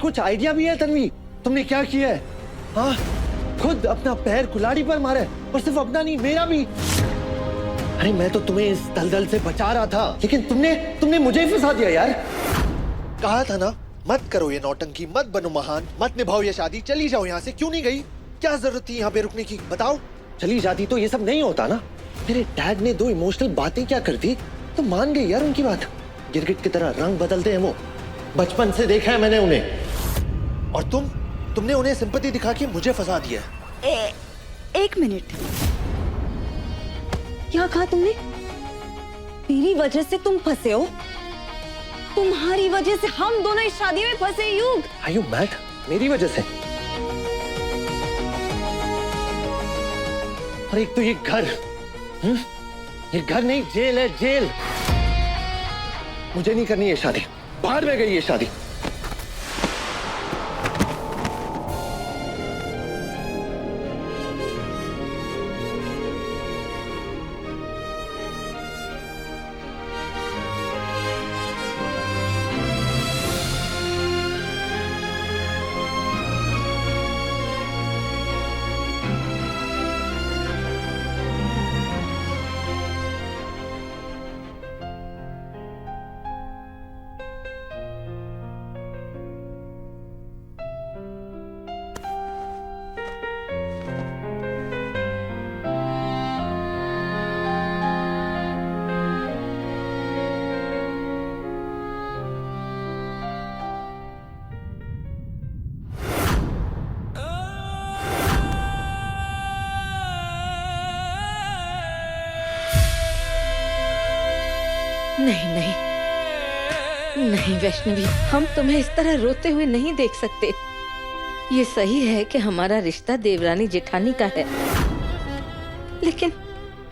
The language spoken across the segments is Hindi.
कुछ आइडिया भी है तन्वी? तुमने क्या किया है? हाँ, खुद अपना पैर कुल्हाड़ी पर मारा है, और सिर्फ अपना नहीं, मेरा भी। अरे मैं तो तुम्हें इस दलदल से बचा रहा था, लेकिन तुमने मुझे ही फंसा दिया यार। कहा था ना, मत करो ये नौटंकी, मत बनो महान, मत निभाओ ये शादी, चली जाओ यहाँ से। क्यों नहीं गई? क्या जरूरत थी यहाँ पे रुकने की? बताओ। चली जाती तो ये सब नहीं होता ना। मेरे डैड ने दो इमोशनल बातें क्या कर दी तो मान गई यार उनकी बात। गिरगिट की तरह रंग बदलते हैं वो, बचपन से देखा है मैंने उन्हें। और तुमने उन्हें सिंपैथी दिखा के मुझे फंसा दिया। एक मिनट, क्या कहा तुमने? तेरी वजह से तुम फंसे हो? तुम्हारी वजह से हम दोनों इस शादी में फंसे। युग, Are you mad? मेरी वजह से? और एक तो ये घर, ये घर नहीं, जेल है, जेल। मुझे नहीं करनी ये शादी, बाहर में गई ये शादी। नहीं नहीं नहीं वैष्णवी, हम तुम्हें इस तरह रोते हुए नहीं देख सकते। ये सही है कि हमारा रिश्ता देवरानी जेठानी का है, लेकिन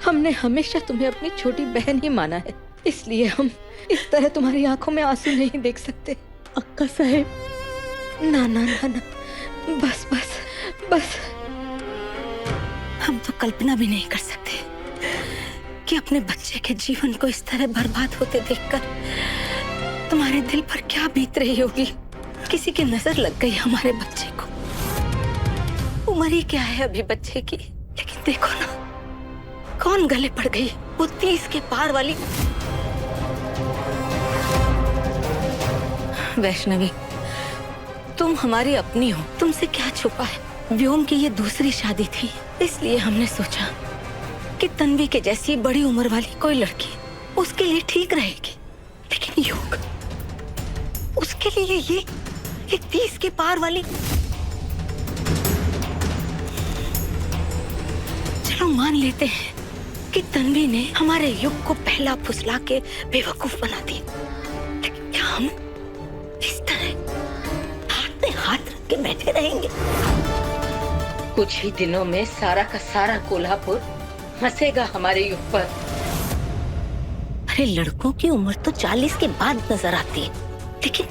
हमने हमेशा तुम्हें अपनी छोटी बहन ही माना है, इसलिए हम इस तरह तुम्हारी आंखों में आंसू नहीं देख सकते। अक्का साहेब, ना ना ना ना, बस बस बस। हम तो कल्पना भी नहीं कर सकते कि अपने बच्चे के जीवन को इस तरह बर्बाद होते देखकर तुम्हारे दिल पर क्या बीत रही होगी। किसी की नजर लग गई हमारे बच्चे को। उम्र ही क्या है अभी बच्चे की, लेकिन देखो ना, कौन गले पड़ गई, वो 30 के पार वाली। वैष्णवी, तुम हमारी अपनी हो, तुमसे क्या छुपा है। व्योम की ये दूसरी शादी थी, इसलिए हमने सोचा कि तन्वी के जैसी बड़ी उम्र वाली कोई लड़की उसके लिए ठीक रहेगी। लेकिन योग, उसके लिए ये 30 के पार वाली। चलो मान लेते हैं कि तन्वी ने हमारे युग को पहला फुसला के बेवकूफ बना दिया, लेकिन क्या हम इस तरह हाथ में हाथ रख के बैठे रहेंगे? कुछ ही दिनों में सारा का सारा कोल्हापुर हंसेगा हमारे युग पर। अरे लड़कों की उम्र तो 40 के बाद नजर आती है, लेकिन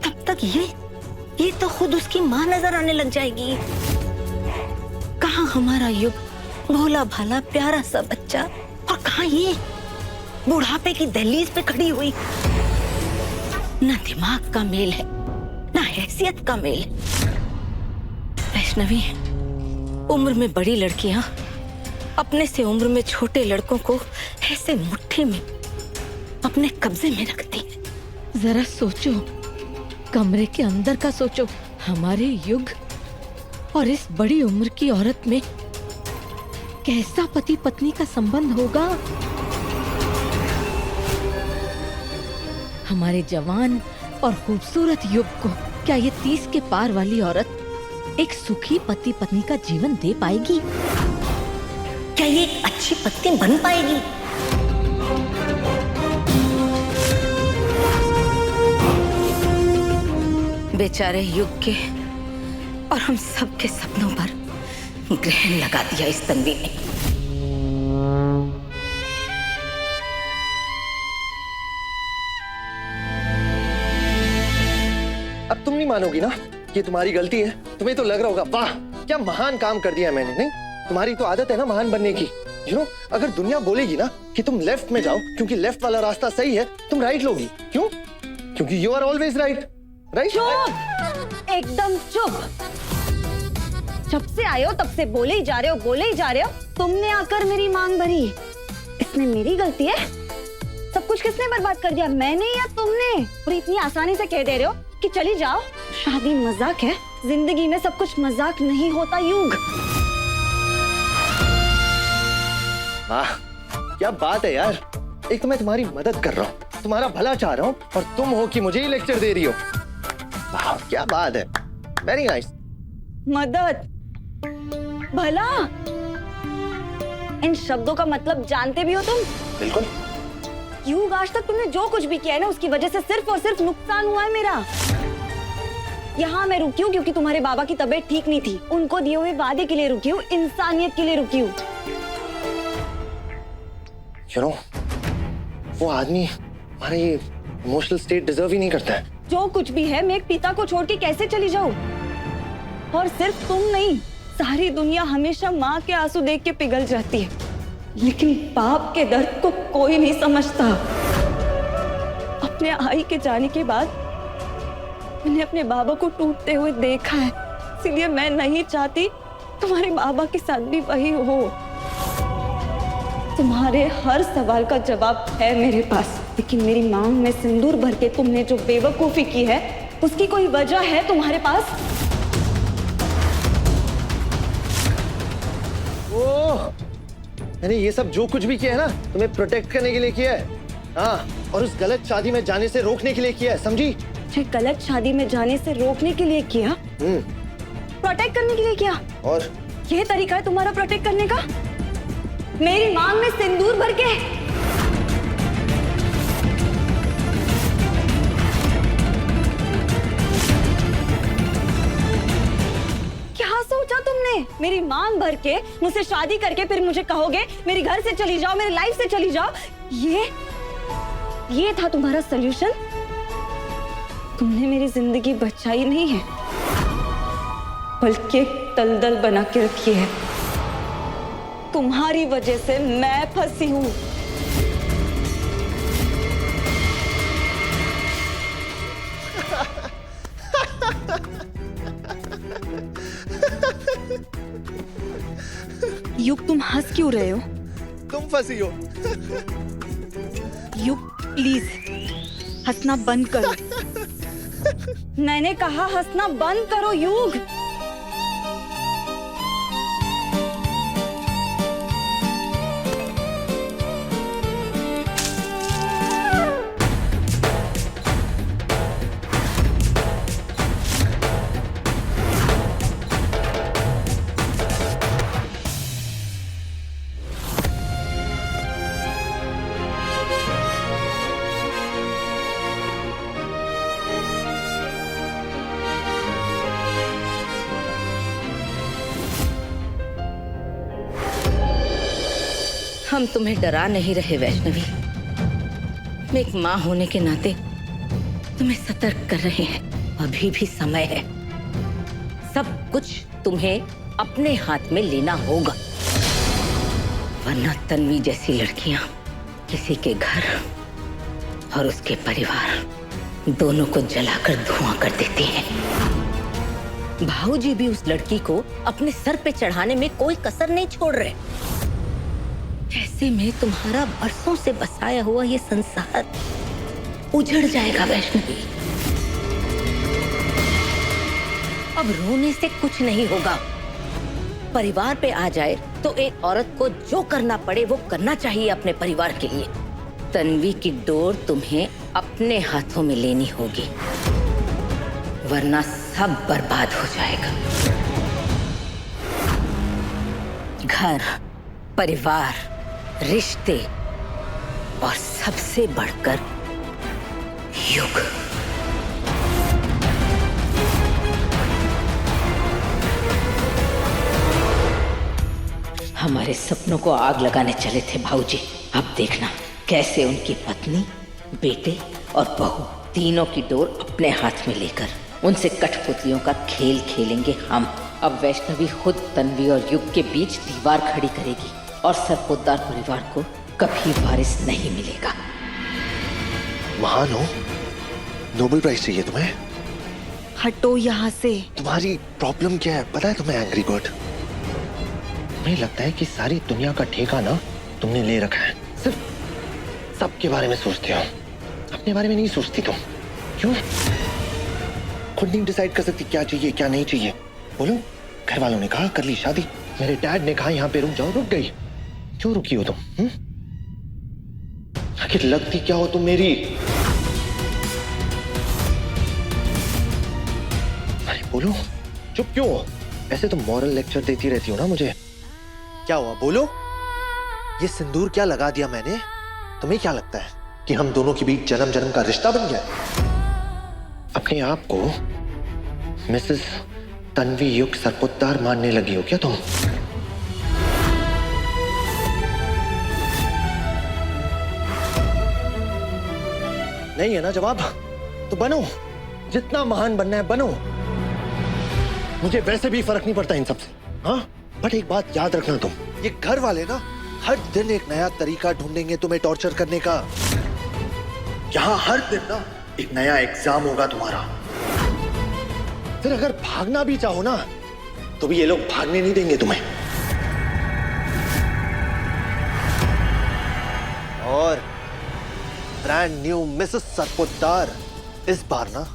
तब तक ये तो खुद उसकी माँ नजर आने लग जाएगी। कहाँ हमारा युग, भोला भाला प्यारा सा बच्चा, और कहाँ ये बुढ़ापे की दहलीज पे खड़ी हुई। ना दिमाग का मेल है, ना हैसियत का मेल है। वैष्णवी, उम्र में बड़ी लड़कियां अपने से उम्र में छोटे लड़कों को ऐसे मुट्ठी में अपने कब्जे में रखती है। जरा सोचो, कमरे के अंदर का सोचो। हमारे युग और इस बड़ी उम्र की औरत में कैसा पति पत्नी का संबंध होगा। हमारे जवान और खूबसूरत युग को क्या ये 30 के पार वाली औरत एक सुखी पति पत्नी का जीवन दे पाएगी? क्या ये एक अच्छी पत्नी बन पाएगी? बेचारे युग के और हम सब के सपनों पर ग्रहण लगा दिया इस तन्वी ने। अब तुम नहीं मानोगी ना कि तुम्हारी गलती है। तुम्हें तो लग रहा होगा वाह क्या महान काम कर दिया मैंने। नहीं, तुम्हारी तो आदत है ना महान बनने की। अगर दुनिया बोलेगी ना कि तुम लेफ्ट में जाओ क्योंकि लेफ्ट वाला रास्ता सही है, तुम राइट लोगी। क्यों? क्योंकि you are always right. Right? एकदम चुप। जब से आए हो तब से बोले ही जा रहे हो, बोले ही जा रहे हो। तुमने आकर मेरी मांग भरी, इसमें मेरी गलती है? सब कुछ किसने बर्बाद कर दिया, मैंने या तुमने? और इतनी आसानी से कह दे रहे हो कि चली जाओ। शादी मजाक है, जिंदगी में सब कुछ मजाक नहीं होता युग। वाह क्या बात है यार। एक तो मैं तुम्हारी मदद कर रहा हूँ, तुम्हारा भला चाह रहा हूँ, और तुम हो कि मुझे ही लेक्चर दे रही हो। वाह क्या बात है, वेरी नाइस। मदद, भला, इन शब्दों का मतलब जानते भी हो तुम? बिल्कुल। युग, आज तक तुमने जो कुछ भी किया है ना, उसकी वजह से सिर्फ और सिर्फ नुकसान हुआ है मेरा। यहाँ मैं रुकी हूँ क्योंकि तुम्हारे बाबा की तबीयत ठीक नहीं थी। उनको दिए हुए वादे के लिए रुकी हूँ, इंसानियत के लिए रुकी हूँ। वो आदमी हमारे इमोशनल स्टेट डिजर्व ही नहीं करता है। जो कुछ भी है, मैं एक पिता को छोड़ के कैसे चली जाऊं? और सिर्फ तुम नहीं, सारी दुनिया हमेशा माँ के आंसू देख के पिघल जाती है, लेकिन बाप के दर्द को कोई नहीं समझता। अपने आई के जाने के बाद मैंने अपने बाबा को टूटते हुए देखा है, इसलिए मैं नहीं चाहती तुम्हारे बाबा के साथ भी वही हो। तुम्हारे हर सवाल का जवाब है मेरे पास, लेकिन मेरी मांग में सिंदूर भर के तुमने जो बेवकूफी की है, उसकी कोई वजह है तुम्हारे पास? ओह, मैंने ये सब जो कुछ भी किया है ना, तुम्हें प्रोटेक्ट करने के लिए किया है। हाँ, और उस गलत शादी में जाने से रोकने के लिए किया है, समझी? मुझे गलत शादी में जाने से रोकने के लिए किया? प्रोटेक्ट करने के लिए किया? और ये तरीका है तुम्हारा प्रोटेक्ट करने का? मेरी मांग में सिंदूर भर के? क्या सोचा तुमने? मेरी मांग भर के मुझसे शादी करके फिर मुझे कहोगे मेरे घर से चली जाओ, मेरी लाइफ से चली जाओ? ये था तुम्हारा सॉल्यूशन? तुमने मेरी जिंदगी बचाई नहीं है, बल्कि दलदल बना के रखी है। तुम्हारी वजह से मैं फंसी हूं। युग, तुम हंस क्यों रहे हो? तुम फंसी हो। युग प्लीज हंसना बंद करो। मैंने कहा हंसना बंद करो युग। हम तुम्हें डरा नहीं रहे वैष्णवी, मैं एक माँ होने के नाते तुम्हें सतर्क कर रहे हैं। अभी भी समय है, सब कुछ तुम्हें अपने हाथ में लेना होगा, वरना तन्वी जैसी लड़कियां किसी के घर और उसके परिवार दोनों को जलाकर धुआं कर देती हैं। भाऊजी भी उस लड़की को अपने सर पे चढ़ाने में कोई कसर नहीं छोड़ रहे। ऐसे में तुम्हारा बरसों से बसाया हुआ ये संसार उजड़ जाएगा वैष्णवी। अब रोने से कुछ नहीं होगा। परिवार पे आ जाए तो एक औरत को जो करना पड़े वो करना चाहिए अपने परिवार के लिए। तन्वी की डोर तुम्हें अपने हाथों में लेनी होगी, वरना सब बर्बाद हो जाएगा। घर, परिवार, रिश्ते और सबसे बढ़कर युग। हमारे सपनों को आग लगाने चले थे भाऊजी। अब देखना कैसे उनकी पत्नी, बेटे और बहू तीनों की डोर अपने हाथ में लेकर उनसे कठपुतलियों का खेल खेलेंगे हम। अब वैष्णवी खुद तन्वी और युग के बीच दीवार खड़ी करेगी और सरपोतदार परिवार को कभी वारिस नहीं मिलेगा। महान हो, नोबेल प्राइज चाहिए तुम्हें? हटो यहाँ से। तुम्हारी प्रॉब्लम क्या है पता है तुम्हें एंग्री बर्ड? मुझे लगता है कि सारी दुनिया का ठेका ना तुमने ले रखा है। सिर्फ सबके बारे में सोचते हो, अपने बारे में नहीं सोचती तुम। क्यों? खुद नहीं डिसाइड कर सकती क्या चाहिए क्या नहीं चाहिए? बोलो, घर वालों ने कहा कर ली शादी, मेरे डैड ने कहा यहाँ पे रुक जाओ, रुक गई। क्यों रुकी हो तुम? आखिर लगती क्या हो तुम मेरी? अरे बोलो, चुप क्यों हो? ऐसे तो मॉरल लेक्चर देती रहती हो ना मुझे। क्या हुआ बोलो? ये सिंदूर क्या लगा दिया मैंने? तुम्हें क्या लगता है कि हम दोनों के बीच जन्म जन्म का रिश्ता बन गया? अपने आप को मिसेस तन्वी युग सरपोतदार मानने लगी हो क्या तुम? नहीं है ना जवाब? तो बनो, जितना महान बनना है बनो। मुझे वैसे भी फर्क नहीं पड़ता इन सबसे, हाँ? बट एक बात याद रखना तुम, ये घर वाले ना हर दिन एक नया तरीका ढूंढेंगे तुम्हें टॉर्चर करने का। यहाँ हर दिन ना एक नया एग्जाम होगा तुम्हारा। फिर अगर भागना भी चाहो ना तो भी ये लोग भागने नहीं देंगे तुम्हें। और ब्रांड न्यू मिसेस सरपोतदार, इस बार ना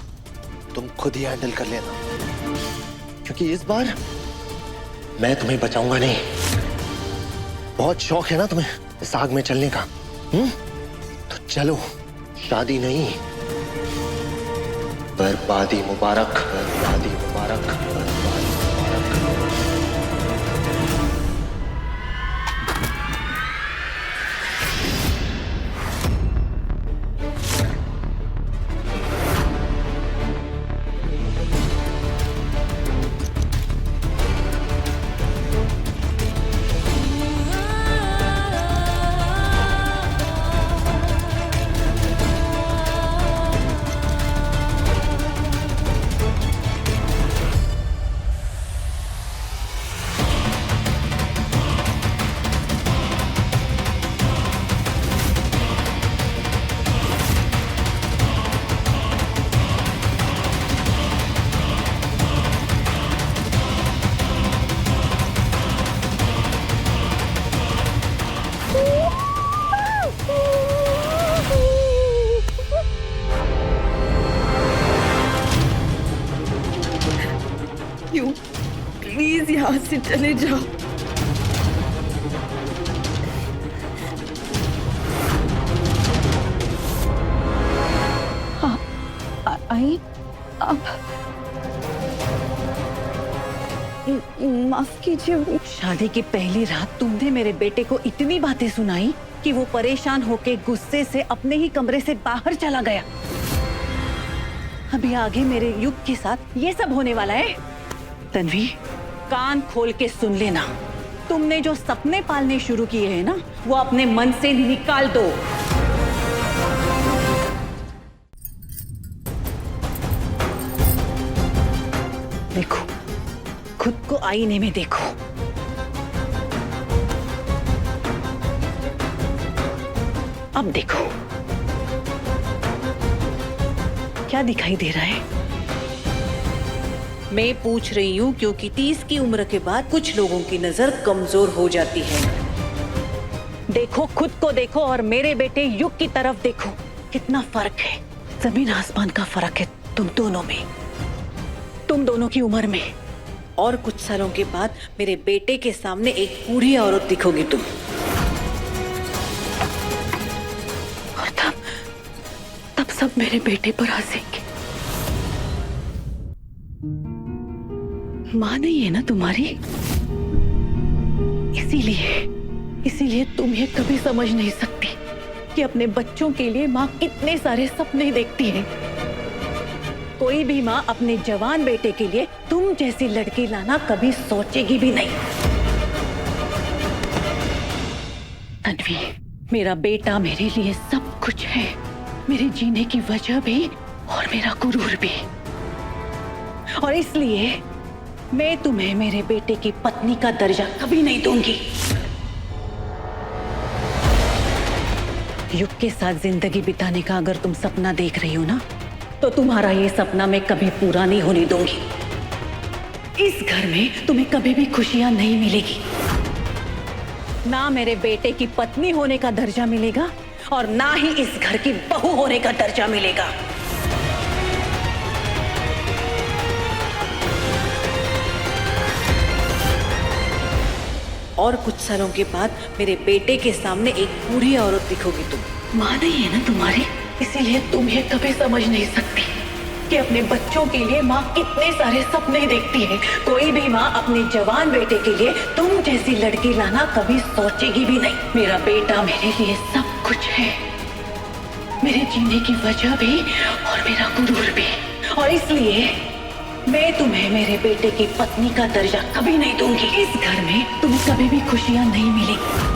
तुम खुद ही हैंडल कर लेना, क्योंकि इस बार मैं तुम्हें बचाऊंगा नहीं। बहुत शौक है ना तुम्हें इस आग में चलने का, तो चलो, शादी नहीं, बर्बादी मुबारक, बर्बादी मुबारक, बर्बादी मुबारक। यू प्लीज यहाँ से चले जाओ। हाँ, आई अब माफ कीजिए। शादी की पहली रात तुमने मेरे बेटे को इतनी बातें सुनाई कि वो परेशान होके गुस्से से अपने ही कमरे से बाहर चला गया। अभी आगे मेरे युग के साथ ये सब होने वाला है। तन्वी, कान खोल के सुन लेना, तुमने जो सपने पालने शुरू किए हैं ना, वो अपने मन से निकाल दो। देखो, खुद को आईने में देखो। अब देखो, क्या दिखाई दे रहा है? मैं पूछ रही हूँ क्योंकि 30 की उम्र के बाद कुछ लोगों की नजर कमजोर हो जाती है। देखो, खुद को देखो और मेरे बेटे युग की तरफ देखो। कितना फर्क है, जमीन आसमान का फर्क है तुम दोनों में, तुम दोनों की उम्र में। और कुछ सालों के बाद मेरे बेटे के सामने एक बूढ़ी औरत दिखोगी तुम। और तब सब मेरे बेटे पर हंसेंगे। माँ नहीं है ना तुम्हारी, इसीलिए तुम ये कभी समझ नहीं सकती कि अपने बच्चों के लिए माँ कितने सारे सपने देखती है। कोई भी माँ अपने जवान बेटे के लिए तुम जैसी लड़की लाना कभी सोचेगी भी नहीं। तन्वी, मेरा बेटा मेरे लिए सब कुछ है, मेरे जीने की वजह भी और मेरा गुरूर भी। और इसलिए मैं तुम्हें मेरे बेटे की पत्नी का दर्जा कभी नहीं दूंगी। युग के साथ जिंदगी बिताने का अगर तुम सपना देख रही हो ना, तो तुम्हारा ये सपना मैं कभी पूरा नहीं होने दूंगी। इस घर में तुम्हें कभी भी खुशियां नहीं मिलेगी। ना मेरे बेटे की पत्नी होने का दर्जा मिलेगा और ना ही इस घर की बहू होने का दर्जा मिलेगा। और कुछ सालों के बाद मेरे बेटे के सामने एक बूढ़ी औरत दिखोगी तुम। माँ नहीं है ना तुम्हारी, इसीलिए तुम ये कभी समझ नहीं सकती कि अपने बच्चों के लिए माँ कितने सारे सपने देखती है। कोई भी माँ अपने जवान बेटे के लिए तुम जैसी लड़की लाना कभी सोचेगी भी नहीं। मेरा बेटा मेरे लिए सब कुछ है, मेरे जीने की वजह भी और मेरा गुरूर भी। और इसलिए मैं तुम्हें मेरे बेटे की पत्नी का दर्जा कभी नहीं दूंगी। इस घर में तुम्हें कभी भी खुशियां नहीं मिलेंगी।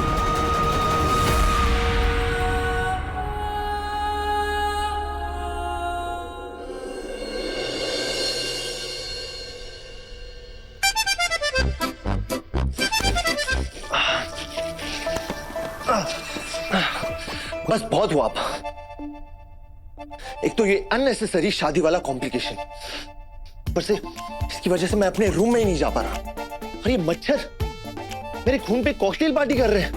बस बहुत हुआ आप। एक तो ये अननेसेसरी शादी वाला कॉम्प्लिकेशन, ऊपर से इसकी वजह से मैं अपने रूम में ही नहीं जा पा रहा। और ये मच्छर मेरे खून पे कॉकटेल पार्टी कर रहे हैं।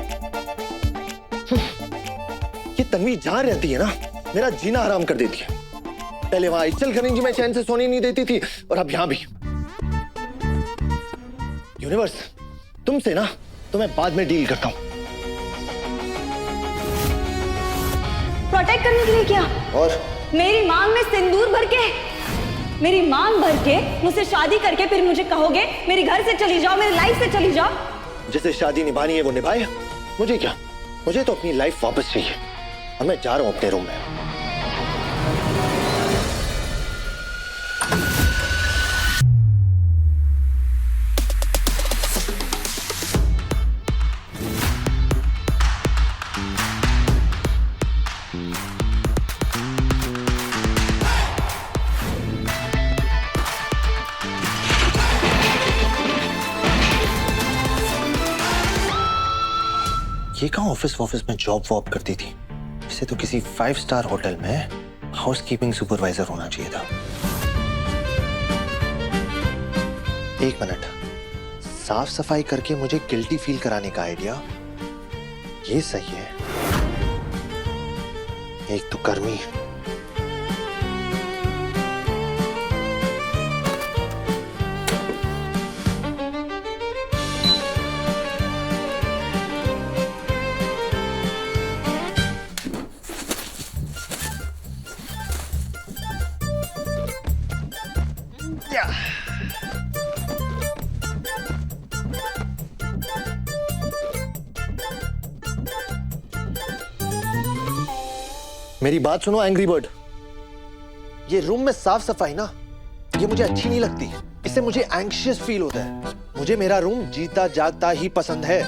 ये तन्वी जहां रहती है ना, मेरा जीना हराम कर देती है। पहले वहां इचलकरंजी में चैन से सोने नहीं देती थी और अब यहां भी। यूनिवर्स, तुमसे ना तो मैं बाद में डील करता हूं। प्रोटेक्ट करने के लिए क्या? और मेरी मांग में सिंदूर भर के, मेरी मांग भर के मुझसे शादी करके फिर मुझे कहोगे मेरे घर से चली जाओ, मेरी लाइफ से चली जाओ। जिसे शादी निभानी है वो निभाए, मुझे क्या? मुझे तो अपनी लाइफ वापस चाहिए और मैं जा रहा हूं अपने रूम में। ये कहाँ ऑफिस में जॉब वॉब करती थी? इसे तो किसी 5 स्टार होटल में हाउसकीपिंग सुपरवाइजर होना चाहिए था। एक मिनट, साफ सफाई करके मुझे गिल्टी फील कराने का आइडिया ये सही है। एक तो कर्मी, मेरी बात सुनो एंग्री बर्ड। ये रूम में साफ सफाई ना, ये मुझे अच्छी नहीं लगती। इससे मुझे एंग्शियस फील होता है। मुझे मेरा रूम जीता जागता ही पसंद है।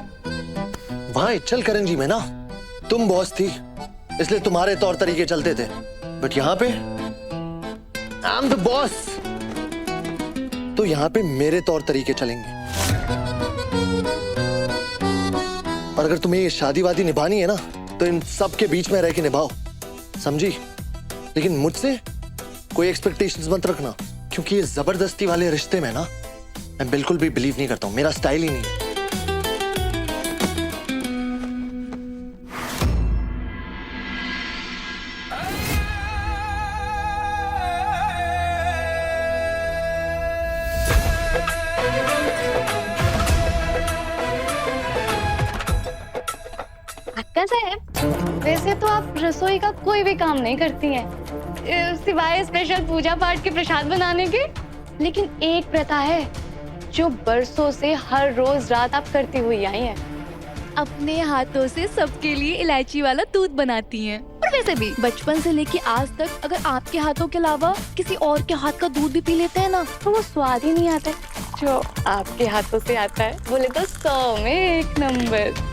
वहां इचलकरंजी में ना तुम बॉस थी, इसलिए तुम्हारे तौर तरीके चलते थे। बट यहां पे आई एम द बॉस, तो यहां पे मेरे तौर तरीके चलेंगे। और अगर तुम्हें ये शादी वादी निभानी है ना, तो इन सब के बीच में रह के निभाओ, समझी? लेकिन मुझसे कोई एक्सपेक्टेशंस मत रखना, क्योंकि ये जबरदस्ती वाले रिश्ते में ना मैं बिल्कुल भी बिलीव नहीं करता हूं। मेरा स्टाइल ही नहीं है। अक्का साहब, वैसे तो आप रसोई का कोई भी काम नहीं करती हैं, सिवाय स्पेशल पूजा पाठ के प्रसाद बनाने के। लेकिन एक प्रथा है जो बरसों से हर रोज रात आप करती हुई आई हैं। अपने हाथों से सबके लिए इलायची वाला दूध बनाती हैं। और वैसे भी बचपन से लेके आज तक अगर आपके हाथों के अलावा किसी और के हाथ का दूध भी पी लेते हैं ना, तो वो स्वाद ही नहीं आता जो आपके हाथों से आता है। बोले तो 100 में 1 नंबर।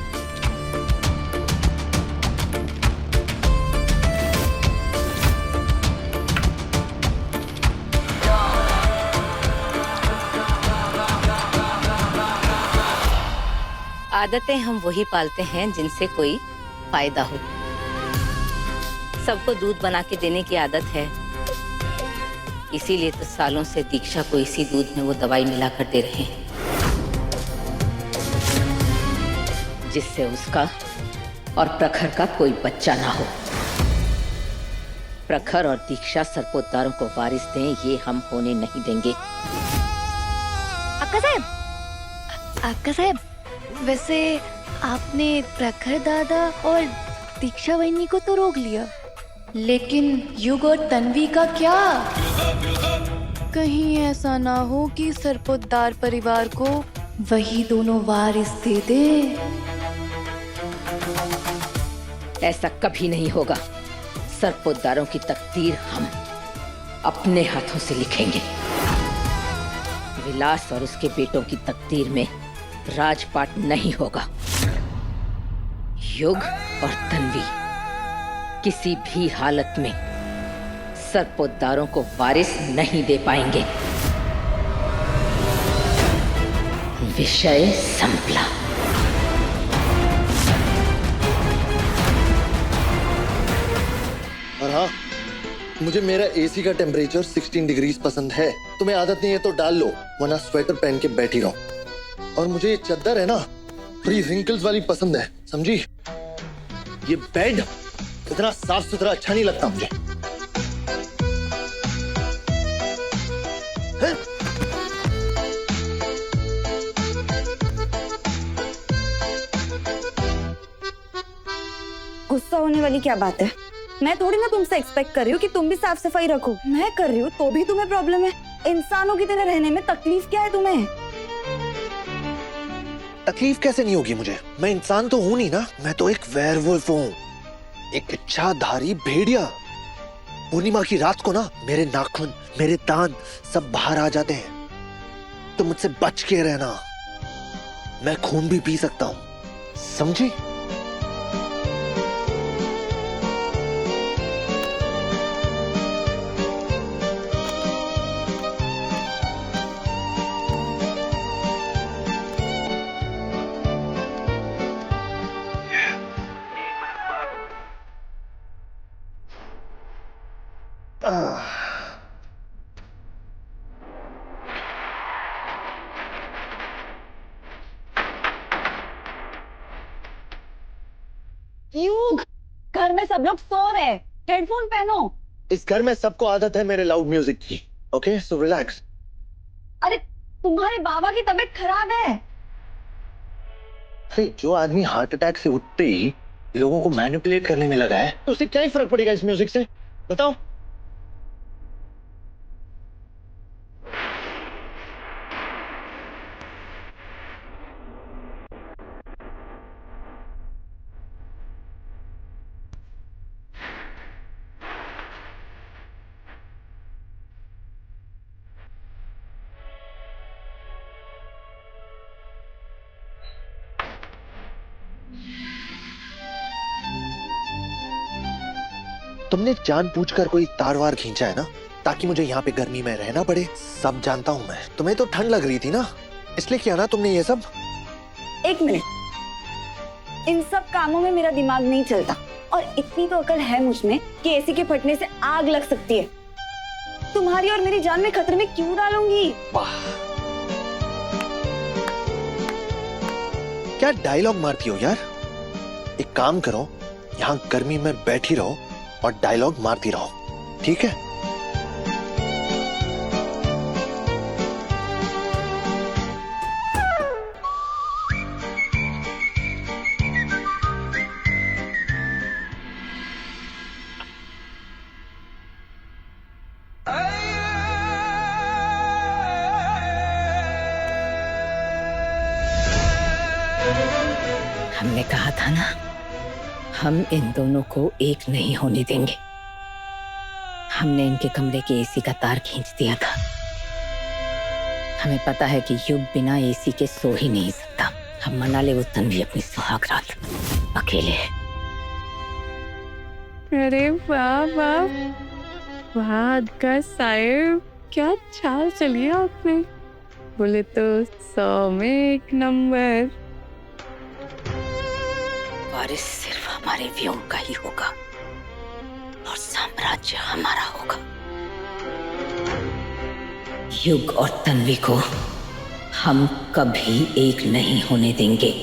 आदतें हम वही पालते हैं जिनसे कोई फायदा हो। सबको दूध बना के देने की आदत है, इसीलिए तो सालों से दीक्षा को इसी दूध में वो दवाई मिलाकर दे रहे हैं, जिससे उसका और प्रखर का कोई बच्चा ना हो। प्रखर और दीक्षा सरपोतदारों को वारिस दें, ये हम होने नहीं देंगे। आपका साहब, वैसे आपने प्रखर दादा और दीक्षा वहिनी को तो रोक लिया, लेकिन युग और तन्वी का क्या? कहीं ऐसा ना हो कि सरपोतदार परिवार को वही दोनों वारिस दे दे। ऐसा कभी नहीं होगा। सरपोतदारों की तकदीर हम अपने हाथों से लिखेंगे। विलास और उसके बेटों की तकदीर में राजपाट नहीं होगा। युग और तन्वी किसी भी हालत में सरपोतदारों को वारिस नहीं दे पाएंगे। विषय संपला। और हाँ, मुझे मेरा एसी का टेम्परेचर 16 डिग्रीज पसंद है। तुम्हें आदत नहीं है तो डाल लो, वरना स्वेटर पहन के बैठी रहो। और मुझे ये चादर है ना, थोड़ी रिंकल्स वाली पसंद है, समझी? ये बेड इतना साफ सुथरा अच्छा नहीं लगता मुझे। है? गुस्सा होने वाली क्या बात है? मैं थोड़ी ना तुमसे एक्सपेक्ट कर रही हूँ कि तुम भी साफ सफाई रखो। मैं कर रही हूँ तो भी तुम्हें प्रॉब्लम है। इंसानों की तरह रहने में तकलीफ क्या है तुम्हें? तकलीफ कैसे नहीं होगी मुझे? मैं इंसान तो हूं नहीं ना, मैं तो एक वेयरवुल्फ हूँ, एक इच्छाधारी भेड़िया। पूर्णिमा की रात को ना मेरे नाखून, मेरे दांत सब बाहर आ जाते हैं, तो मुझसे बच के रहना। मैं खून भी पी सकता हूँ, समझी? युग, घर में सब लोग सो रहे हैं, हेडफोन पहनो। इस घर में सबको आदत है मेरे लाउड म्यूजिक की। Okay, so relax. अरे तुम्हारे बाबा की तबीयत खराब है। अरे जो आदमी हार्ट अटैक से उठते ही लोगों को मैनिपुलेट करने में लगा है, तो उसे क्या ही फर्क पड़ेगा इस म्यूजिक से? बताओ। तुमने जानबूझकर कोई तार वार खींचा है ना, ताकि मुझे यहाँ पे गर्मी में रहना पड़े। सब जानता हूँ मैं। तुम्हें तो ठंड लग रही थी ना, इसलिए किया ना तुमने ये सब। एक मिनट, इन सब कामों में मेरा दिमाग नहीं चलता, और इतनी तो अकल है मुझ में कि एसी के फटने से आग लग सकती है। तुम्हारी और मेरी जान में खतरे में क्यों डालूंगी? वाह, क्या डायलॉग मारती हो यार। एक काम करो, यहाँ गर्मी में बैठी रहो और डायलॉग मारती रहो, ठीक है? हमने कहा था ना, हम इन दोनों को एक नहीं होने देंगे। हमने इनके कमरे के एसी का तार खींच दिया था। हमें पता है कि युग बिना एसी के सो ही नहीं सकता। हम मना ले वो तन्वी अपनी सुहाग रात अकेले। अरे वाह वाह वाह का साहिब, क्या चाल चली आपने। बोले तो 100 में 1 नंबर। वारिस सिर्फ हमारे व्योम का ही होगा और साम्राज्य हमारा होगा। युग और तन्वी को हम कभी एक नहीं होने देंगे।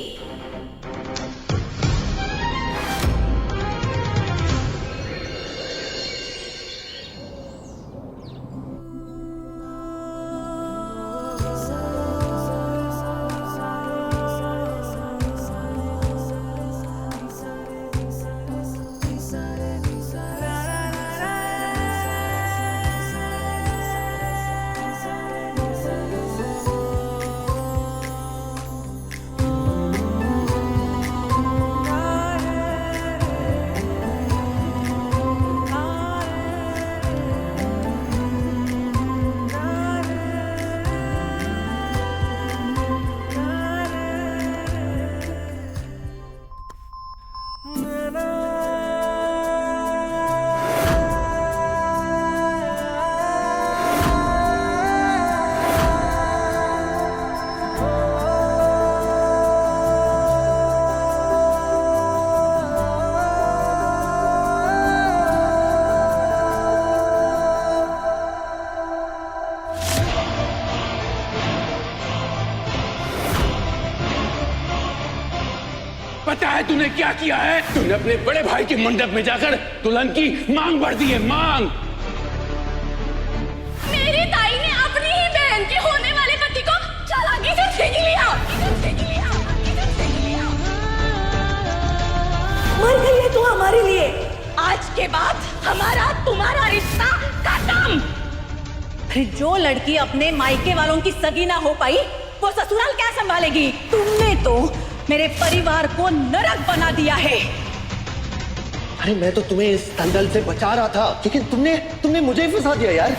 पता है तूने क्या किया है? तूने अपने बड़े भाई के मंडप में जाकर दुल्हन की मांग भर दी है, मांग। मेरी ताई ने अपनी ही बहन के होने वाले पति को चालाकी से छीन लिया। मर गई है तू हमारे लिए। आज के बाद हमारा तुम्हारा रिश्ता खत्म। अरे जो लड़की अपने मायके वालों की सगी ना हो पाई वो ससुराल क्या संभालेगी? तुमने तो मेरे परिवार को नरक बना दिया है। अरे मैं तो तुम्हें इस दलदल से बचा रहा था, लेकिन तुमने मुझे ही फंसा दिया यार।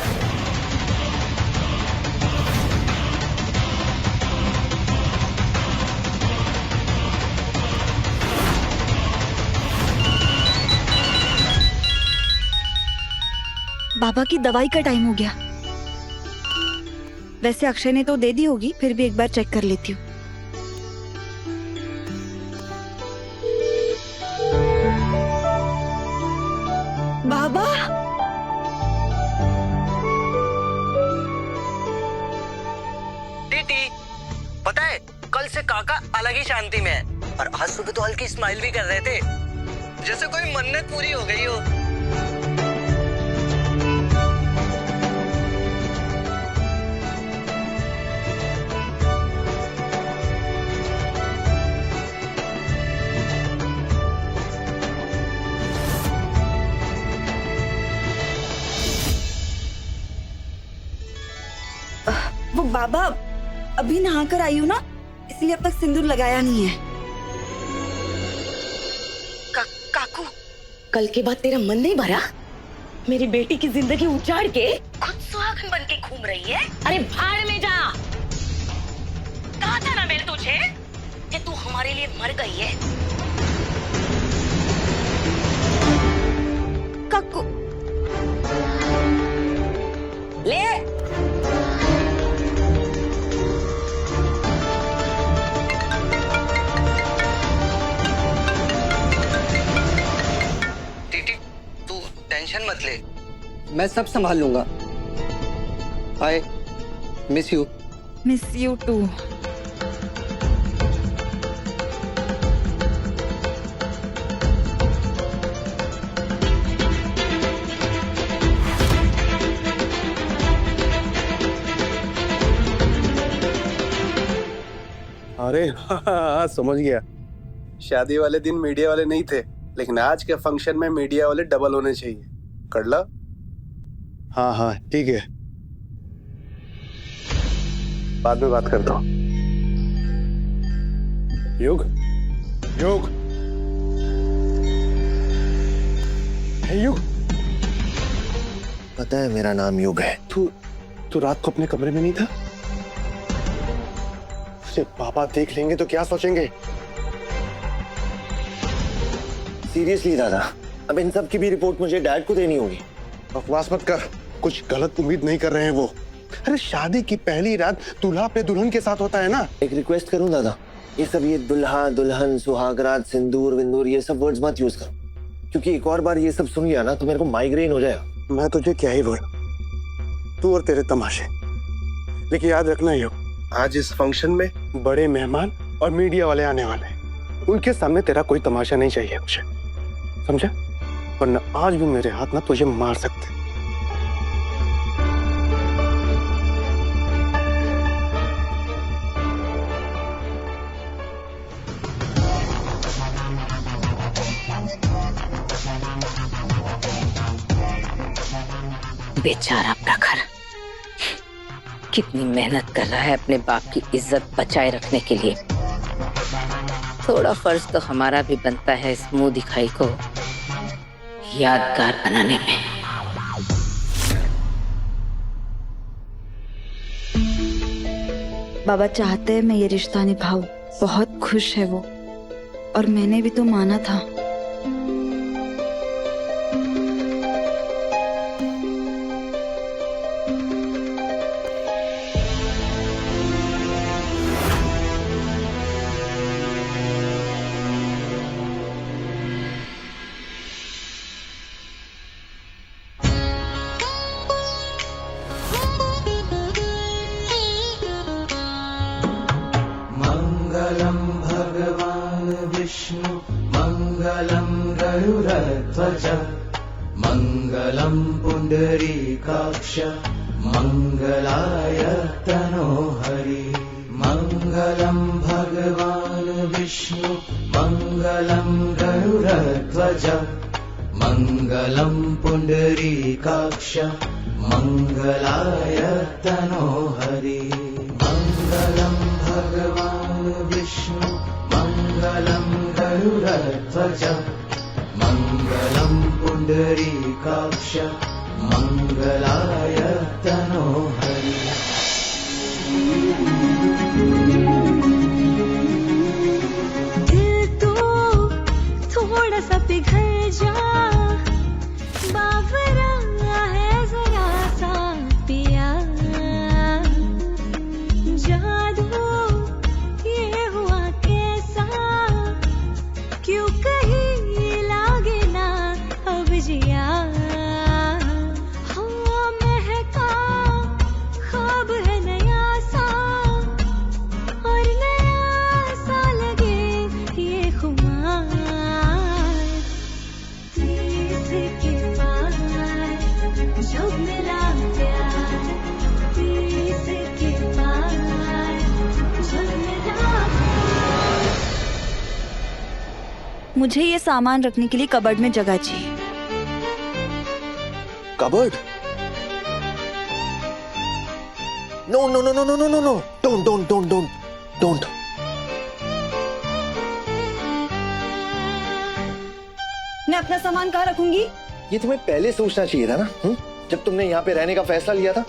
बाबा की दवाई का टाइम हो गया। वैसे अक्षय ने तो दे दी होगी, फिर भी एक बार चेक कर लेती हूँ। बाबा, टीटी, पता है कल से काका अलग ही शांति में है और आज सुबह तो हल्की स्माइल भी कर रहे थे, जैसे कोई मन्नत पूरी हो गई हो। वो बाबा अभी नहा कर आई हूँ ना, इसलिए अब तक सिंदूर लगाया नहीं है। काकू, कल के बाद तेरा मन नहीं भरा? मेरी बेटी की जिंदगी उजाड़ के खुद सुहागन बन के घूम रही है। अरे भाड़ में जा। कहा था ना मैंने तुझे कि तू हमारे लिए मर गई है। काकू ले टेंशन मत ले, मैं सब संभाल लूंगा। Hi, miss you. Miss you too. अरे हाँ, समझ गया। शादी वाले दिन मीडिया वाले नहीं थे, लेकिन आज के फंक्शन में मीडिया वाले डबल होने चाहिए। कर ला? हाँ हाँ ठीक है, बाद में बात करता हूँ। युग, युग, युग, पता है मेरा नाम युग है। तू रात को अपने कमरे में नहीं था? उसे पापा देख लेंगे तो क्या सोचेंगे? सीरियसली दादा, अब इन सब की भी रिपोर्ट मुझे डैड को देनी होगी। बकवास मत कर, कुछ गलत उम्मीद नहीं कर रहे हैं वो। अरे शादी की पहली रात दूल्हा अपने दुल्हन के साथ होता है ना। एक रिक्वेस्ट करूं दादा, ये सब ये दुल्हा दुल्हन सुहागरात सिंदूर विंदूर ये सब वर्ड्स मत यूज करो, क्योंकि एक और बार ये सब सुन लिया ना तो मेरे को माइग्रेन हो जाएगा। मैं तुझे क्या ही बोला, तू और तेरे तमाशे। लेकिन याद रखना यो, आज इस फंक्शन में बड़े मेहमान और मीडिया वाले आने वाले हैं। उनके सामने तेरा कोई तमाशा नहीं चाहिए मुझे, समझा? वरना आज भी मेरे हाथ ना तुझे मार सकते। बेचारा प्रखर कितनी मेहनत कर रहा है अपने बाप की इज्जत बचाए रखने के लिए। थोड़ा फर्ज तो हमारा भी बनता है इस मुंह दिखाई को यादगार बनाने में। बाबा चाहते हैं मैं ये रिश्ता निभाऊं। बहुत खुश है वो, और मैंने भी तो माना था। मंगलम भगवान विष्णु मंगलम गरुड़ध्वज मंगलम पुंडरीकाक्ष मंगलाय तनोहरि। मंगलम भगवान विष्णु मंगलम गरुड़ध्वज मंगलम पुंडरीकाक्ष मंगलाय तनोहरि। मंगलम भगवान विष्णु मंगलम गरुड़ध्वज मंगलम पुंडरीकाक्ष मंगलाय तनोहरि। दिल तो थोड़ा सा पिघल जा, बावरा है जरा सा पिया। जादू ये हुआ कैसा, क्यों कहीं लागे ना अब जिया। हाँ महका ख्वाब है नया सा, और नया सा लगे ये खुमार। तीस के पार जब मिला प्यार, तीस के पार जब मिला। मुझे ये सामान रखने के लिए कबर्ड में जगह चाहिए। Cupboard? No no no no no no no no, don't don't don't don't don't. मैं अपना सामान कहाँ रखूंगी? ये तुम्हें पहले सोचना चाहिए था ना, जब तुमने यहाँ पे रहने का फैसला लिया था।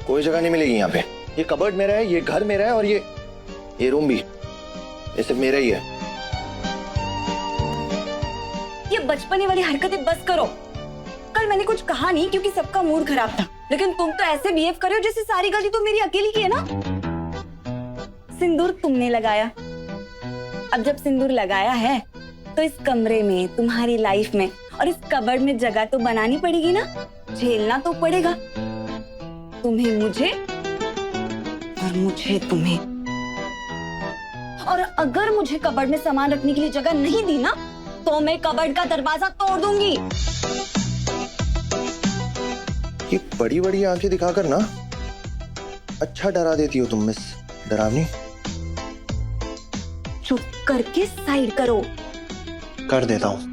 कोई जगह नहीं मिलेगी यहाँ पे। ये कबर्ड मेरा है, ये घर मेरा है, और ये रूम भी, ये सिर्फ मेरा ही है। ये बचपने वाली हरकतें बस करो। कल मैंने कुछ कहा नहीं क्योंकि सबका मूड खराब था, लेकिन तुम तो ऐसे बिहेव कर रहे हो जैसे सारी गलती तो मेरी अकेली की है ना। सिंदूर तुमने लगाया, अब जब सिंदूर लगाया है तो इस कमरे में, तुम्हारी लाइफ में और इस कबर्ड में जगह तो बनानी पड़ेगी ना। झेलना तो पड़ेगा, तुम्हें मुझे और मुझे तुम्हें। और अगर मुझे कबर्ड में सामान रखने के लिए जगह नहीं दी ना, तो मैं कबर्ड का दरवाजा तोड़ दूंगी। ये बड़ी बड़ी आंखें दिखाकर ना अच्छा डरा देती हो तुम मिस डरावनी। चुप करके साइड करो। कर देता हूं।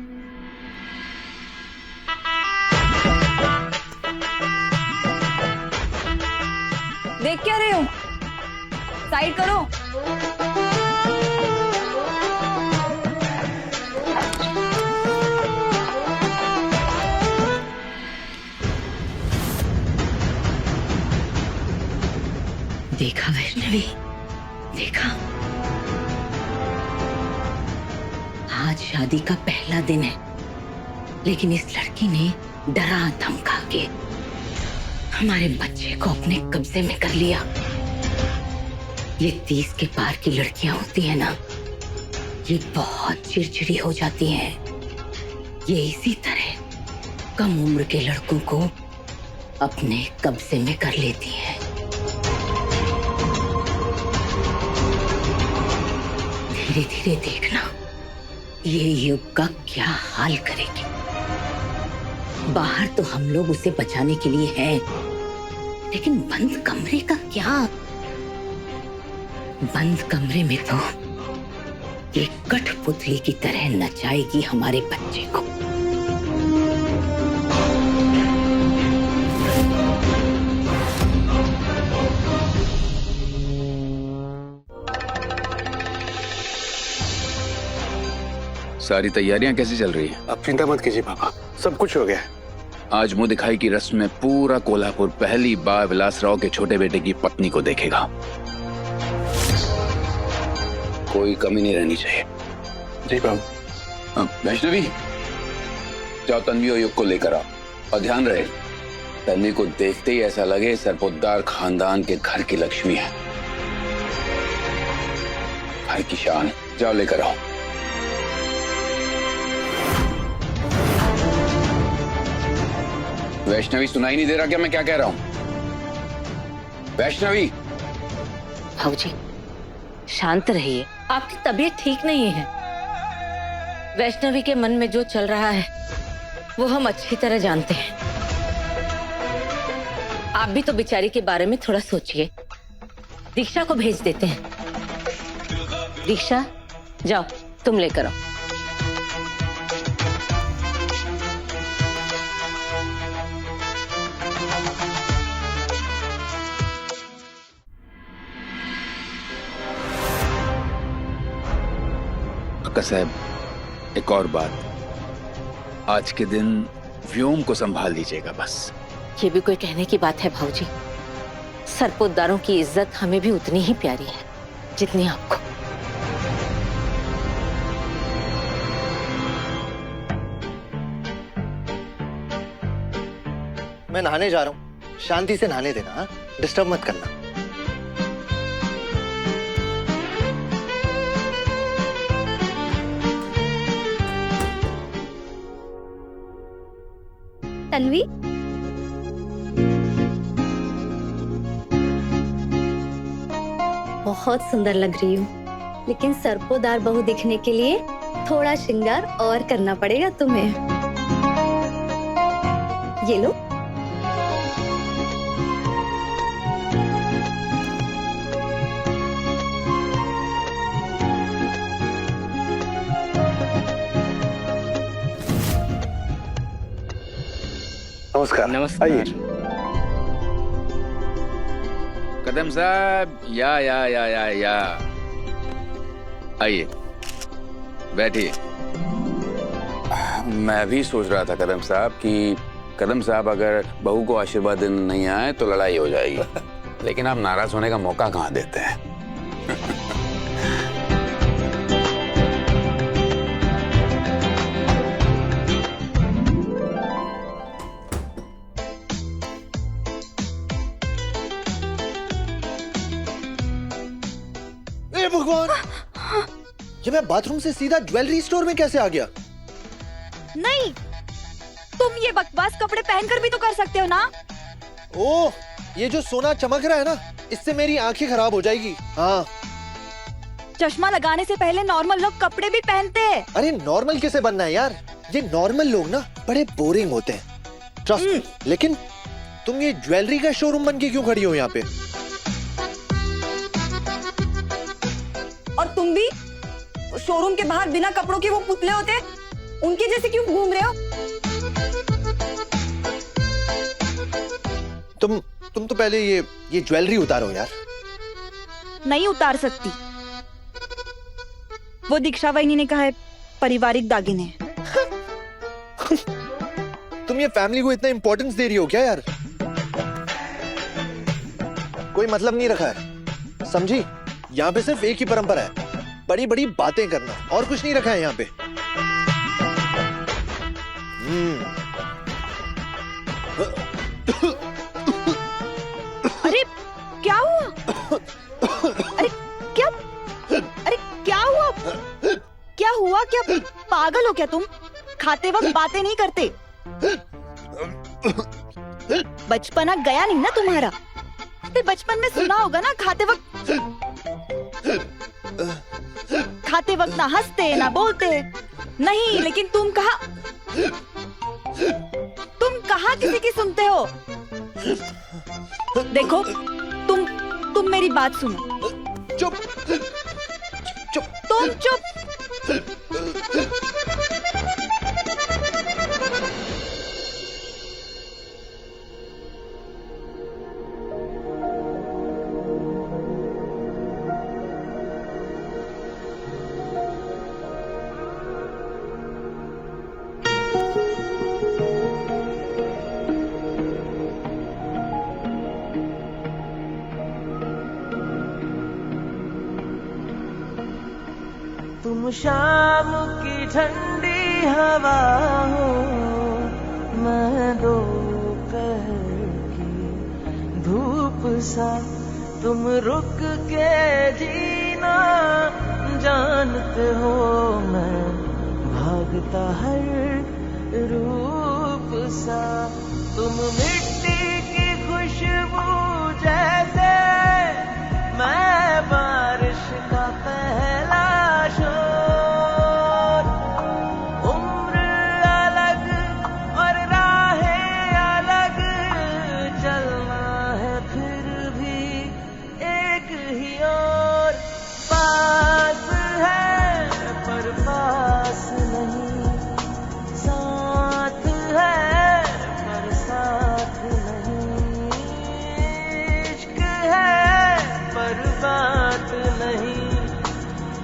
देख क्या रहे हो? साइड करो। देखा वैष्णवी, देखा, आज शादी का पहला दिन है, लेकिन इस लड़की ने डरा धमका के हमारे बच्चे को अपने कब्जे में कर लिया। ये 30 के पार की लड़कियां होती है ना, ये बहुत चिड़चिड़ी हो जाती हैं। ये इसी तरह कम उम्र के लड़कों को अपने कब्जे में कर लेती हैं। धीरे धीरे देखना ये युग का क्या हाल करेगी। बाहर तो हम लोग उसे बचाने के लिए हैं, लेकिन बंद कमरे का क्या? बंद कमरे में तो एक कठपुतली की तरह नचाएगी हमारे बच्चे को। सारी तैयारियां कैसी चल रही हैं? आप चिंता मत कीजिए पापा, सब कुछ हो गया है। आज मुंह दिखाई की रस्म में पूरा कोल्हापुर पहली बार विलासराव के छोटे बेटे की पत्नी को देखेगा। कोई कमी नहीं रहनी चाहिए। जी बाबू। वैष्णवी, जाओ तन्वी और युग को लेकर आओ, और ध्यान रहे तन्वी को देखते ही ऐसा लगे सरपोतदार खानदान के घर की लक्ष्मी है, घर की शान। जाओ लेकर आओ। वैष्णवी, सुनाई नहीं दे रहा क्या मैं क्या कह रहा हूं? वैष्णवी। भाऊजी शांत रहिए, आपकी तबीयत ठीक नहीं है। वैष्णवी के मन में जो चल रहा है वो हम अच्छी तरह जानते हैं। आप भी तो बेचारी के बारे में थोड़ा सोचिए। दीक्षा को भेज देते हैं। दीक्षा जाओ, तुम लेकर आओ। काका साहब, एक और बात, आज के दिन व्योम को संभाल लीजिएगा बस। ये भी कोई कहने की बात है भाऊजी? सरपोतदारों की इज्जत हमें भी उतनी ही प्यारी है जितनी आपको। मैं नहाने जा रहा हूँ, शांति से नहाने देना, हाँ? डिस्टर्ब मत करना। तन्वी, बहुत सुंदर लग रही हूँ, लेकिन सरपोदार बहू दिखने के लिए थोड़ा श्रृंगार और करना पड़ेगा तुम्हें। ये लो। नमस्कार। नमस्कार। आइए। कदम साहब, या आइए, बैठिए। मैं भी सोच रहा था कदम साहब कि कदम साहब अगर बहू को आशीर्वाद देने नहीं आए तो लड़ाई हो जाएगी, लेकिन आप नाराज होने का मौका कहाँ देते हैं। भगवान, ये मैं बाथरूम से सीधा ज्वेलरी स्टोर में कैसे आ गया? नहीं, तुम ये बकवास कपड़े पहनकर भी तो कर सकते हो ना। ओह, ये जो सोना चमक रहा है ना, इससे मेरी आंखें खराब हो जाएगी। हाँ। चश्मा लगाने से पहले नॉर्मल लोग कपड़े भी पहनते हैं। अरे नॉर्मल कैसे बनना है यार? ये नॉर्मल लोग ना बड़े बोरिंग होते हैं, ट्रस्ट मी। लेकिन तुम ये ज्वेलरी का शोरूम बन के क्यों खड़ी हो यहाँ पे? और तुम भी शोरूम के बाहर बिना कपड़ों के वो पुतले होते हैं, उनके जैसे क्यों घूम रहे हो? तुम तो पहले ये ज्वेलरी उतारो यार। नहीं उतार सकती, वो दीक्षा वहीनी ने कहा है पारिवारिक दागिने। तुम ये फैमिली को इतना इंपॉर्टेंस दे रही हो क्या यार? कोई मतलब नहीं रखा है, समझी? यहाँ पे सिर्फ एक ही परंपरा है, बड़ी बड़ी बातें करना, और कुछ नहीं रखा है यहाँ पे। अरे क्या हुआ? अरे क्या हुआ? क्या हुआ? क्या पागल हो क्या तुम? खाते वक्त बातें नहीं करते। बचपना गया नहीं ना तुम्हारा? बचपन में सुना होगा ना, खाते वक्त खाते वक्त ना हंसते ना बोलते। नहीं, लेकिन तुम कहाँ किसी की सुनते हो? देखो, तुम मेरी बात सुनो। चुप। तुम चुप। तुम शाम की ठंडी हवा हो, मैं दोपहर की धूप सा, तुम रुक के जीना जानते हो, मैं भागता हर रूप सा, तुम मिट्टी की खुशबू जैसे, मैं बारिश का पहला शोर, उम्र अलग और राहें अलग, चलना है फिर भी एक ही ओर, पास है पर पास नहीं, साथ है पर साथ नहीं, इश्क है पर बात नहीं,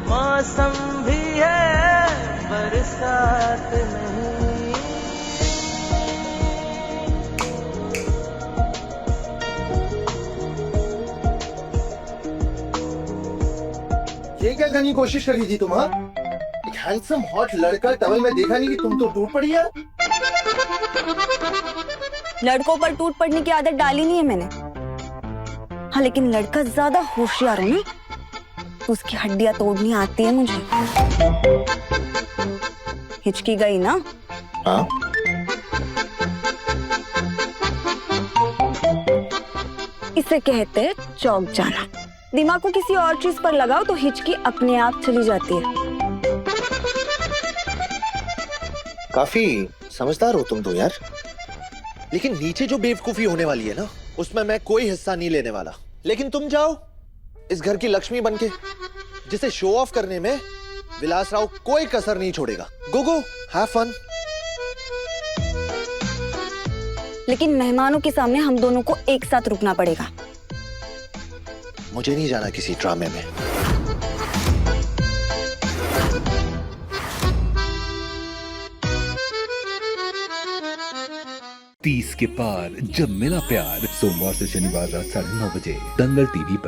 मौसम भी है बरसात नहीं। ये क्या करने की कोशिश कर रही थी तुम? हाँ, एक हैंडसम हॉट लड़का टवल में देखा नहीं कि तुम तो टूट पड़ी यार। लड़कों पर टूट पड़ने की आदत डाली नहीं है मैंने। हाँ, लेकिन लड़का ज्यादा होशियार हो ना, तो उसकी हड्डियां तोड़नी आती है मुझे। हिचकी गई ना? हाँ। इसे कहते हैं चौक जाना। दिमाग को किसी और चीज पर लगाओ तो हिचकी अपने आप चली जाती है। काफी समझदार हो तुम तो यार, लेकिन नीचे जो बेवकूफी होने वाली है ना, उसमें मैं कोई हिस्सा नहीं लेने वाला। लेकिन तुम जाओ इस घर की लक्ष्मी बनके, जिसे शो ऑफ करने में विलास राव कोई कसर नहीं छोड़ेगा। गो गो, हैव फन। लेकिन मेहमानों के सामने हम दोनों को एक साथ रुकना पड़ेगा। मुझे नहीं जाना किसी ड्रामे में। तीस के पार जब मिला प्यार, सोमवार से शनिवार रात 9:30 बजे दंगल टीवी पर।